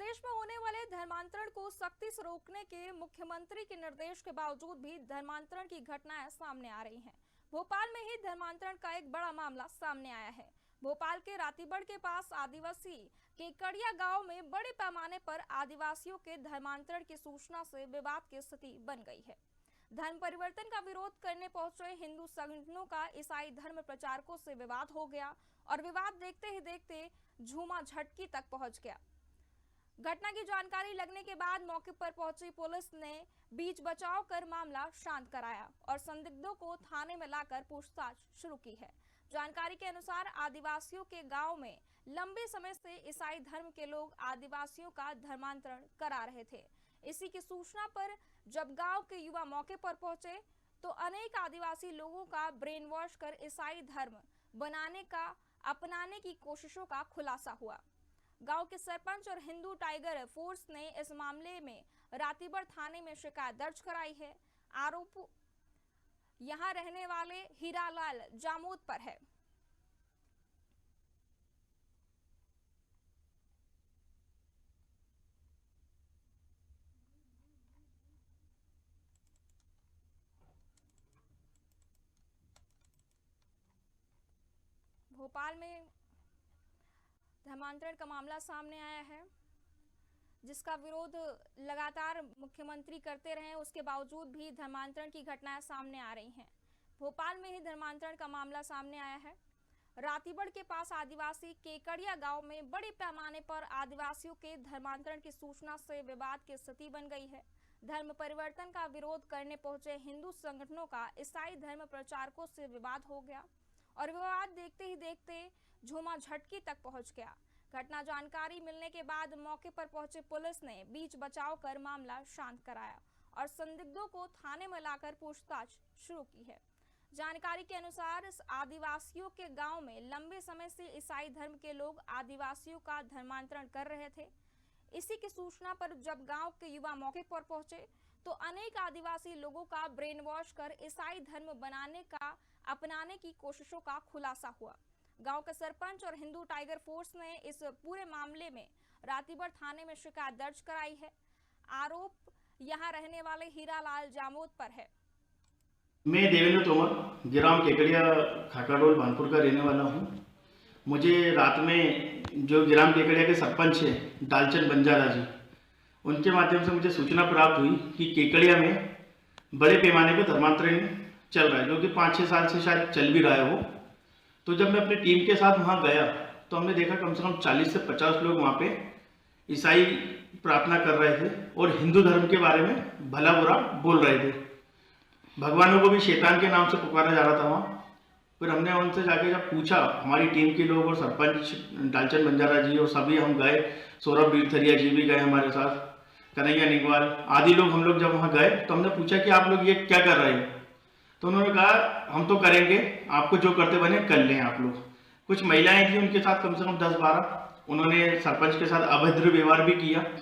प्रदेश में होने वाले धर्मांतरण को सख्ती से रोकने के मुख्यमंत्री के निर्देश के बावजूद भी धर्मांतरण की घटनाएं सामने आ रही हैं। भोपाल में ही धर्मांतरण का एक बड़ा मामला सामने आया है। भोपाल के रातीबड़ के पास आदिवासी केकड़िया गांव में बड़े पैमाने पर आदिवासियों के धर्मांतरण की सूचना से विवाद की स्थिति बन गई है। धर्म परिवर्तन का विरोध करने पहुंचे हिंदू संगठनों का ईसाई धर्म प्रचारकों से विवाद हो गया और विवाद देखते ही देखते झूमा झटकी तक पहुंच गया। घटना की जानकारी लगने के बाद मौके पर पहुंची पुलिस ने बीच बचाव कर मामला शांत कराया और संदिग्धों को थाने में लाकर पूछताछ शुरू की है। जानकारी के अनुसार आदिवासियों के गांव में लंबे समय से ईसाई धर्म के लोग आदिवासियों का धर्मांतरण करा रहे थे। इसी की सूचना पर जब गांव के युवा मौके पर पहुंचे तो अनेक आदिवासी लोगों का ब्रेन वॉश कर ईसाई धर्म अपनाने की कोशिशों का खुलासा हुआ। गांव के सरपंच और हिंदू टाइगर फोर्स ने इस मामले में रातीबड़ थाने में शिकायत दर्ज कराई है। आरोप यहां रहने वाले हीरालाल जामोद पर है। भोपाल में धर्मांतरण का मामला सामने आया है, जिसका विरोध लगातार मुख्यमंत्री करते रहे, उसके बावजूद भी धर्मांतरण की घटनाएं सामने आ रही हैं। भोपाल में ही धर्मांतरण का मामला सामने आया है। रातीबड़ के पास आदिवासी केकड़िया गांव में बड़े पैमाने पर आदिवासियों के धर्मांतरण की सूचना से विवाद की स्थिति बन गई है। धर्म परिवर्तन का विरोध करने पहुंचे हिंदू संगठनों का ईसाई धर्म प्रचारकों से विवाद हो गया और विवाद देखते ही देखते झूमा झटकी तक पहुंच गया। घटना जानकारी मिलने के बाद मौके पर पहुंचे पुलिस ने बीच बचाव कर मामला शांत कराया और संदिग्धों को थाने में लाकर पूछताछ शुरू की है। जानकारी के अनुसार इस आदिवासियों के गांव में लंबे समय से ईसाई धर्म के लोग आदिवासियों का धर्मांतरण कर रहे थे। इसी की सूचना पर जब गांव के युवा मौके पर पहुंचे तो अनेक आदिवासी लोगों का ब्रेन वॉश कर ईसाई धर्म अपनाने की कोशिशों का खुलासा हुआ। गांव के सरपंच और हिंदू टाइगर फोर्स ने इस पूरे मामले में रातीबड़ थाने में शिकायत दर्ज कराई है। आरोप यहां रहने वाले हीरालाल जामोद पर है। मैं देवेंद्र तोमर ग्राम केकड़िया खाकाडोल भानपुर का रहने वाला हूं। मुझे रात में जो ग्राम केकड़िया के सरपंच हैं डालचंद बंजारा जी, उनके माध्यम से मुझे सूचना प्राप्त हुई कि केकड़िया में बड़े पैमाने पर धर्मांतरण चल रहा है, जो कि 5-6 साल से शायद चल भी रहा है वो। तो जब मैं अपनी टीम के साथ वहाँ गया तो हमने देखा कम से कम 40 से 50 लोग वहाँ पे ईसाई प्रार्थना कर रहे थे और हिंदू धर्म के बारे में भला बुरा बोल रहे थे। भगवानों को भी शैतान के नाम से पुकारा जा रहा था वहाँ। फिर हमने उनसे जाके जब पूछा, हमारी टीम के लोग और सरपंच डालचंद बंजारा जी और सभी हम गए, सौरभ बीरथरिया जी भी गए हमारे साथ, कन्हैया निगवाल आदि लोग, हम लोग जब वहाँ गए तो हमने पूछा कि आप लोग ये क्या कर रहे हो। तो उन्होंने कहा हम तो करेंगे, आपको जो करते बने कर लें आप लोग। कुछ महिलाएं थी उनके साथ कम से कम 10-12, उन्होंने सरपंच के साथ अभद्र व्यवहार भी किया